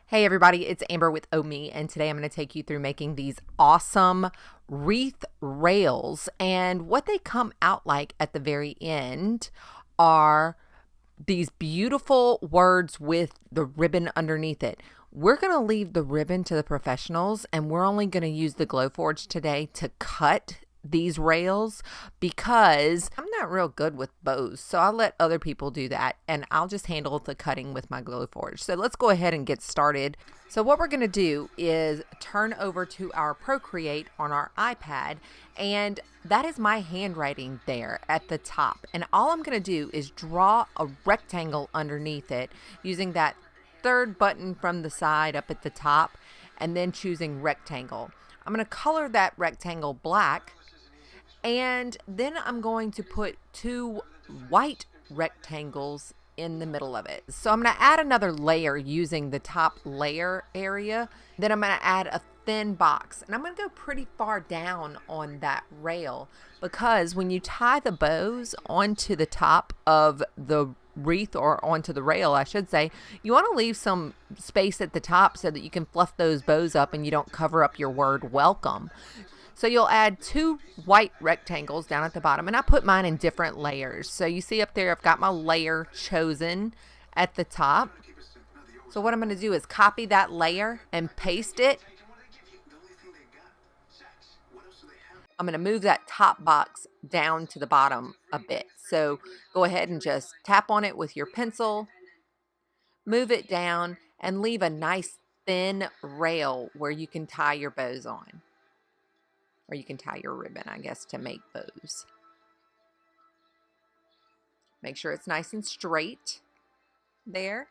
Hey everybody, it's Amber with OMe, and today I'm going to take you through making these awesome wreath rails. And what they come out like at the very end are these beautiful words with the ribbon underneath it. We're going to leave the ribbon to the professionals, and we're only going to use the Glowforge today to cut these rails because I'm not real good with bows, so I'll let other people do that and I'll just handle the cutting with my Glowforge. So let's go ahead and get started. So what we're going to do is turn over to our Procreate on our iPad, and that is my handwriting there at the top, and all I'm going to do is draw a rectangle underneath it using that third button from the side up at the top and then choosing rectangle. I'm going to color that rectangle black, and then I'm going to put two white rectangles in the middle of it. So I'm going to add another layer using the top layer area. Then I'm going to add a thin box, and I'm going to go pretty far down on that rail because when you tie the bows onto the top of the wreath, or onto the rail I should say, you want to leave some space at the top so that you can fluff those bows up and you don't cover up your word welcome. So you'll add two white rectangles down at the bottom, and I put mine in different layers. So you see up there I've got my layer chosen at the top. So what I'm going to do is copy that layer and paste it. I'm going to move that top box down to the bottom a bit. So go ahead and just tap on it with your pencil, move it down, and leave a nice thin rail where you can tie your bows on. Or you can tie your ribbon, I guess, to make bows. Make sure it's nice and straight there.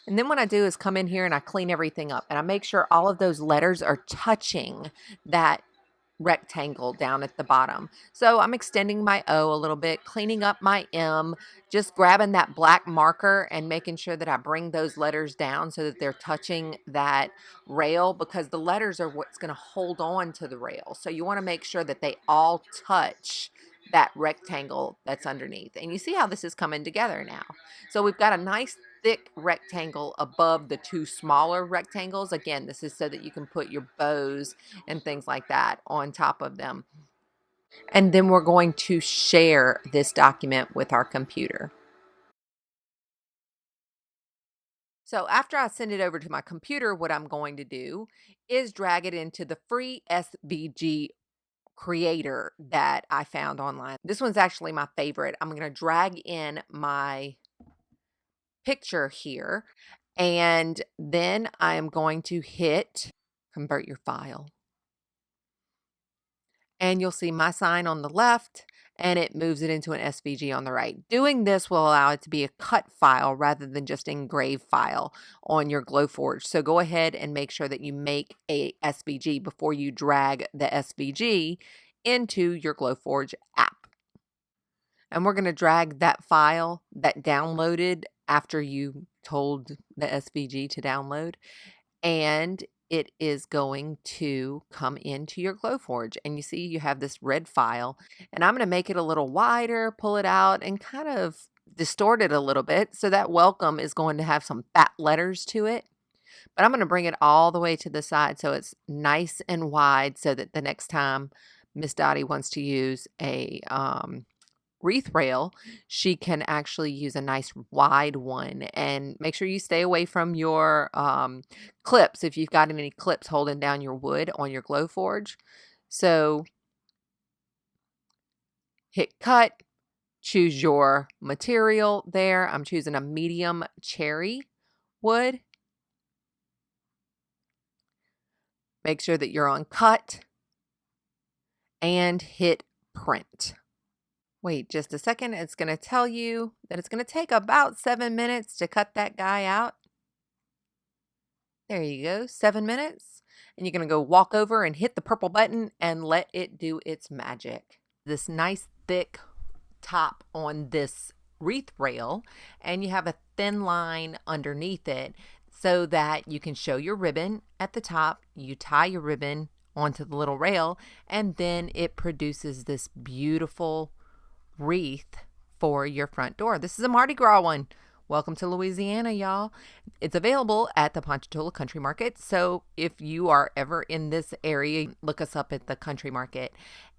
And then what I do is come in here and I clean everything up, and I make sure all of those letters are touching that rectangle down at the bottom. So I'm extending my O a little bit, cleaning up my M, just grabbing that black marker and making sure that I bring those letters down so that they're touching that rail, because the letters are what's going to hold on to the rail. So you want to make sure that they all touch that rectangle that's underneath. And you see how this is coming together now. So we've got a nice thick rectangle above the two smaller rectangles. Again, this is so that you can put your bows and things like that on top of them. And then we're going to share this document with our computer. So after I send it over to my computer, what I'm going to do is drag it into the free SVG creator that I found online. This one's actually my favorite. I'm going to drag in my picture here, and then I am going to hit convert your file, and you'll see my sign on the left and it moves it into an SVG on the right. Doing this will allow it to be a cut file rather than just engrave file on your Glowforge. So go ahead and make sure that you make a SVG before you drag the SVG into your Glowforge app. And we're going to drag that file that downloaded after you told the SVG to download, and it is going to come into your Glowforge. And you see you have this red file, and I'm going to make it a little wider, pull it out, and kind of distort it a little bit so that welcome is going to have some fat letters to it. But I'm going to bring it all the way to the side so it's nice and wide, so that the next time Miss Dottie wants to use a wreath rail, she can actually use a nice wide one. And make sure you stay away from your clips if you've got any clips holding down your wood on your Glowforge. So hit cut, choose your material there. I'm choosing a medium cherry wood. Make sure that you're on cut and hit print. Wait just a second. It's going to tell you that it's going to take about 7 minutes to cut that guy out. There you go, 7 minutes. And you're going to go walk over and hit the purple button and let it do its magic. This nice thick top on this wreath rail, and you have a thin line underneath it so that you can show your ribbon at the top. You tie your ribbon onto the little rail, and then it produces this beautiful wreath for your front door. This is a Mardi Gras one. Welcome to Louisiana, y'all. It's available at the Ponchatoula Country Market. So if you are ever in this area, look us up at the country market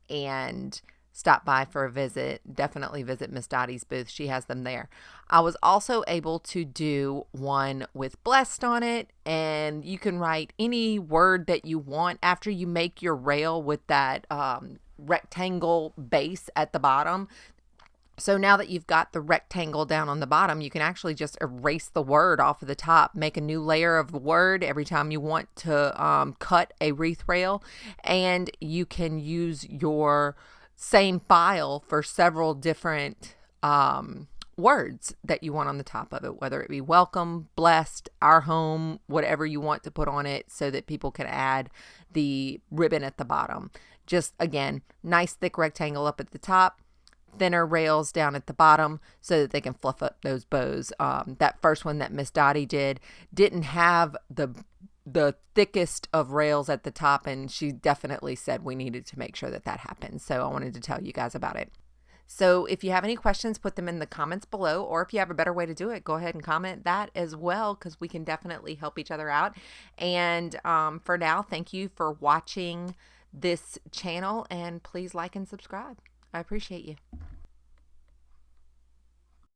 and stop by for a visit. Definitely visit Miss Dottie's booth. She has them there. I was also able to do one with blessed on it, and you can write any word that you want after you make your rail with that rectangle base at the bottom. So now that you've got the rectangle down on the bottom, you can actually just erase the word off of the top, make a new layer of word every time you want to cut a wreath rail, and you can use your same file for several different words that you want on the top of it, whether it be welcome, blessed, our home, whatever you want to put on it, so that people can add the ribbon at the bottom. Just, again, nice thick rectangle up at the top, thinner rails down at the bottom so that they can fluff up those bows. That first one that Miss Dottie didn't have the thickest of rails at the top, and she definitely said we needed to make sure that that happened. So I wanted to tell you guys about it. So if you have any questions, put them in the comments below, or if you have a better way to do it, go ahead and comment that as well, because we can definitely help each other out. And for now, thank you for watching this channel, and please like and subscribe. I appreciate you.